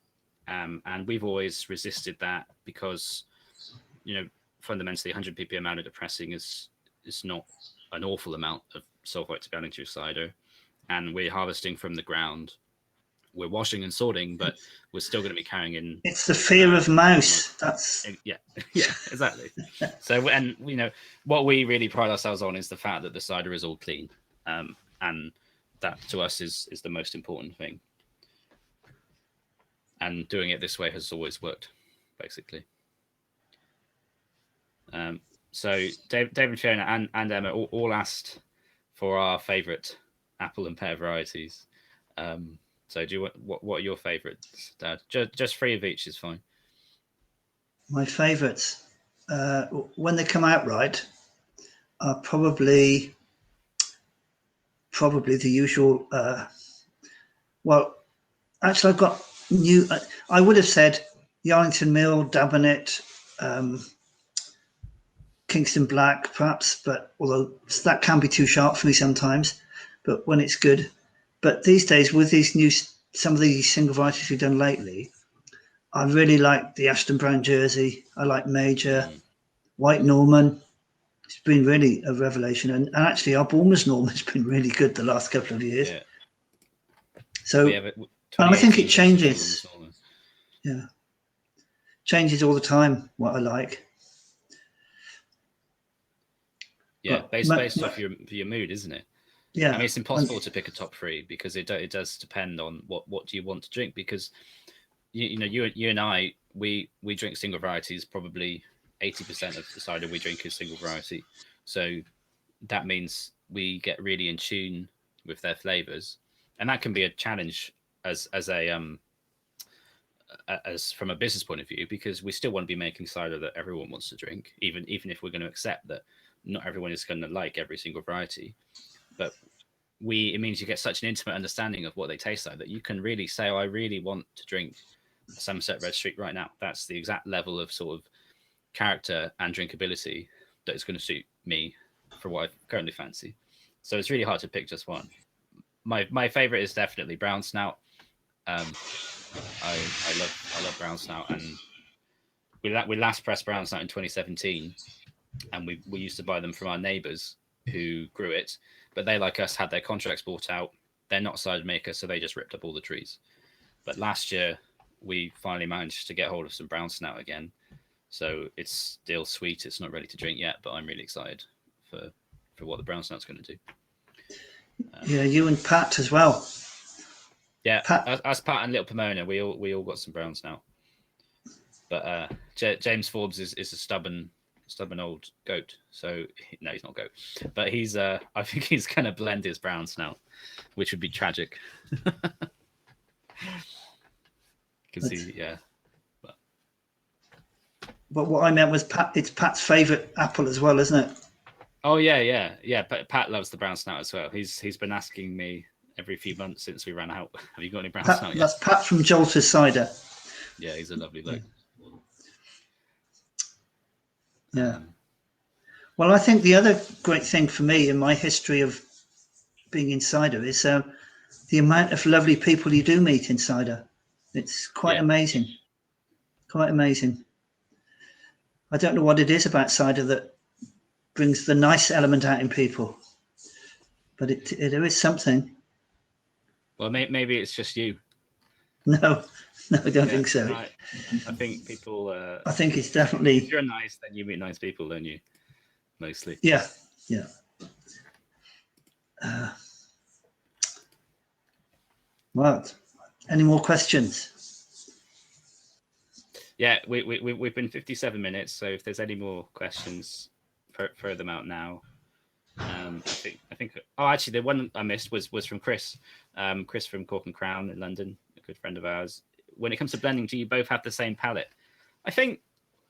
and we've always resisted that because fundamentally 100 ppm added at pressing is not an awful amount of sulfite to be adding to your cider, and we're harvesting from the ground. We're washing and sorting, but we're still going to be carrying in. It's the fear of mouse. That's yeah, exactly. So, and what we really pride ourselves on is the fact that the cider is all clean, and that to us is the most important thing. And doing it this way has always worked, basically. So David, Fiona, and Emma all asked for our favourite apple and pear varieties. So do you what are your favourites, Dad? Just 3 of each is fine. My favourites, when they come out right, are probably the usual. Well, actually, I've got new. I would have said Yarrington Mill, Dabonet, Kingston Black, perhaps, but although that can be too sharp for me sometimes, but when it's good. But these days, with these new, some of these single varieties we've done lately, I really like the Ashton Brown Jersey. I like Major, White Norman. It's been really a revelation. And actually, our Bournemouth Norman has been really good the last couple of years. Yeah. So, Yeah, and I think it 2018 changes. vintage Norman. Yeah. Changes all the time, what I like. Yeah, But based off your mood, isn't it? Yeah. I mean, it's impossible to pick a top three because it does depend on what do you want to drink. Because you know, you and I, we drink single varieties. Probably 80% of the cider we drink is single variety. So that means we get really in tune with their flavors, and that can be a challenge as from a business point of view, because we still want to be making cider that everyone wants to drink, even if we're going to accept that not everyone is going to like every single variety. But it means you get such an intimate understanding of what they taste like that you can really say, oh, I really want to drink a Somerset Red Streak right now. That's the exact level of sort of character and drinkability that is going to suit me for what I currently fancy. So it's really hard to pick just one. My favorite is definitely brown snout. I love brown snout, and we last pressed brown snout in 2017, and we used to buy them from our neighbours who grew it, but they, like us, had their contracts bought out. They're not cider makers, so they just ripped up all the trees. But last year we finally managed to get hold of some brown snout again, so it's still sweet. It's not ready to drink yet, but I'm really excited for what the brown snout's going to do. Yeah, you and Pat as well. Yeah, us, Pat, and Little Pomona, we all got some brown snout. But James Forbes is a stubborn old goat. So no, he's not goat, but he's I think he's going to blend his brown snout, which would be tragic. Because But what I meant was it's Pat's favourite apple as well, isn't it? Oh yeah. But Pat loves the brown snout as well. He's been asking me every few months since we ran out, have you got any brown snout yet? That's Pat from Jolter's Cider. Yeah, he's a lovely bloke. Yeah. Well, I think the other great thing for me in my history of being in cider is the amount of lovely people you do meet in cider. It's quite amazing. Quite amazing. I don't know what it is about cider that brings the nice element out in people, but there is something. Well, maybe it's just you. No, I don't think so. I think people. I think it's definitely. If you're nice, then you meet nice people, don't you? Mostly. Yeah. Right. Any more questions? Yeah, we've been 57 minutes, so if there's any more questions, throw them out now. I think. Oh, actually, the one I missed was from Chris. Chris from Cork and Crown in London, a good friend of ours. When it comes to blending, do you both have the same palate? I think.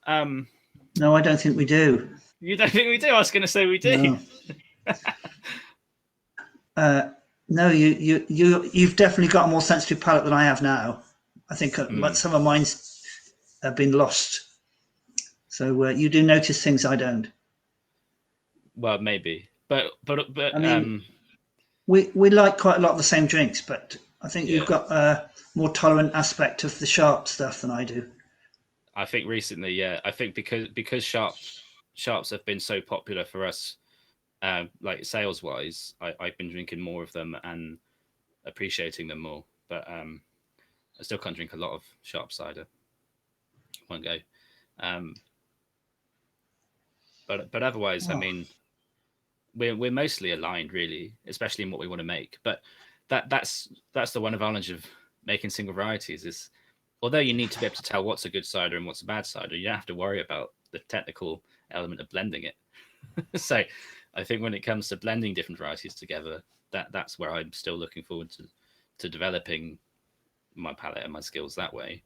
No, I don't think we do. You don't think we do? I was going to say we do. No. No, you've definitely got a more sensitive palate than I have now. I think some of mine's have been lost. So you do notice things I don't. Well, maybe, but I mean, we like quite a lot of the same drinks, but I think you've got a more tolerant aspect of the sharp stuff than I do. I think recently, I think because sharps have been so popular for us, like sales wise, I've been drinking more of them and appreciating them more. But I still can't drink a lot of sharp cider. Won't go. But otherwise, I mean, we're mostly aligned, really, especially in what we want to make. But that's the one advantage of making single varieties is, although you need to be able to tell what's a good cider and what's a bad cider, you don't have to worry about the technical element of blending it. So I think when it comes to blending different varieties together, that's where I'm still looking forward to developing my palate and my skills that way,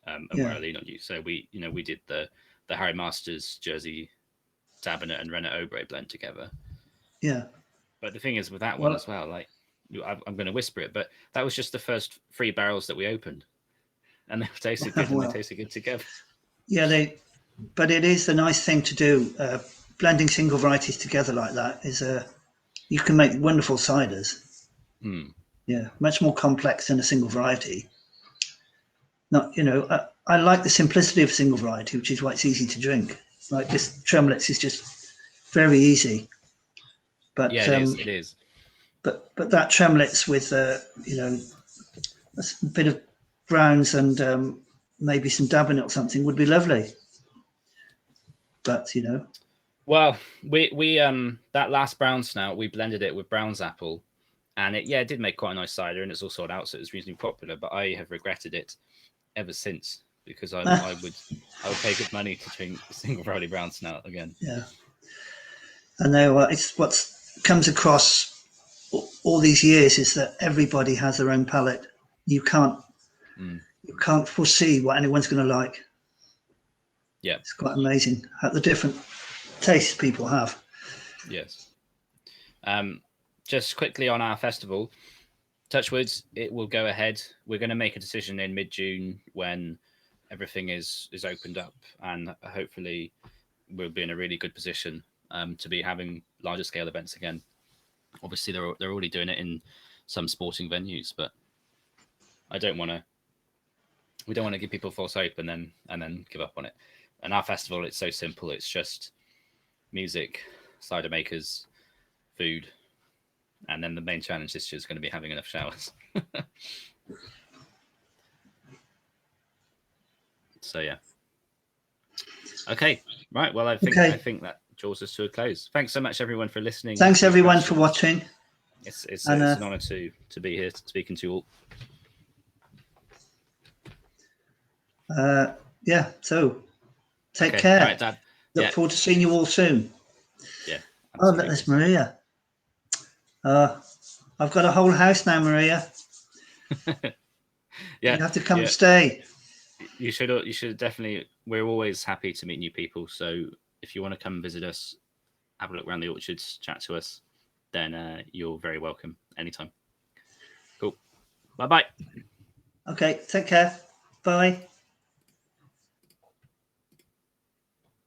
and where I lean on you. So we did the Harry Masters Jersey Dabonet and Rennet Aubrey blend together. Yeah. But the thing is with that one as well, like I'm going to whisper it, but that was just the first 3 barrels that we opened, and they tasted good, and Well, they tasted good together. yeah, but it is the nice thing to do. Blending single varieties together like that is you can make wonderful ciders. Mm. Yeah, much more complex than a single variety. Not, I like the simplicity of a single variety, which is why it's easy to drink. Like this Tremlets is just very easy. But Yeah, it is. It is. But that Tremlets with a bit of browns and maybe some dab in it or something would be lovely. But Well, we that last brown snout, we blended it with Brown's apple, and it did make quite a nice cider, and it's all sold out, so it's reasonably popular. But I have regretted it ever since, because I would pay good money to drink single variety brown snout again. Yeah, I know. It's what comes across all these years is that everybody has their own palate. You can't foresee what anyone's going to like. Yeah, it's quite amazing how the different tastes people have. Yes. Just quickly on our festival, Touchwoods, it will go ahead. We're going to make a decision in mid-June when everything is opened up, and hopefully we'll be in a really good position to be having larger scale events again. Obviously, they're already doing it in some sporting venues, but we don't want to give people false hope and then give up on it. And our festival, it's so simple. It's just music, cider makers, food, and then the main challenge this year is going to be having enough showers. So yeah. Okay. Right. Well, I think that draws us to a close. Thanks so much, everyone, for listening. Thanks everyone for watching. It's an honor to be here speaking to you all. So take care. All right, Dad. Look forward to seeing you all soon. Yeah. Oh, look, there's Maria. I've got a whole house now, Maria. Yeah. You have to come stay. You should definitely. We're always happy to meet new people. So if you want to come visit us, have a look around the orchards, chat to us, then you're very welcome anytime. Cool. Bye-bye. Okay, take care. Bye.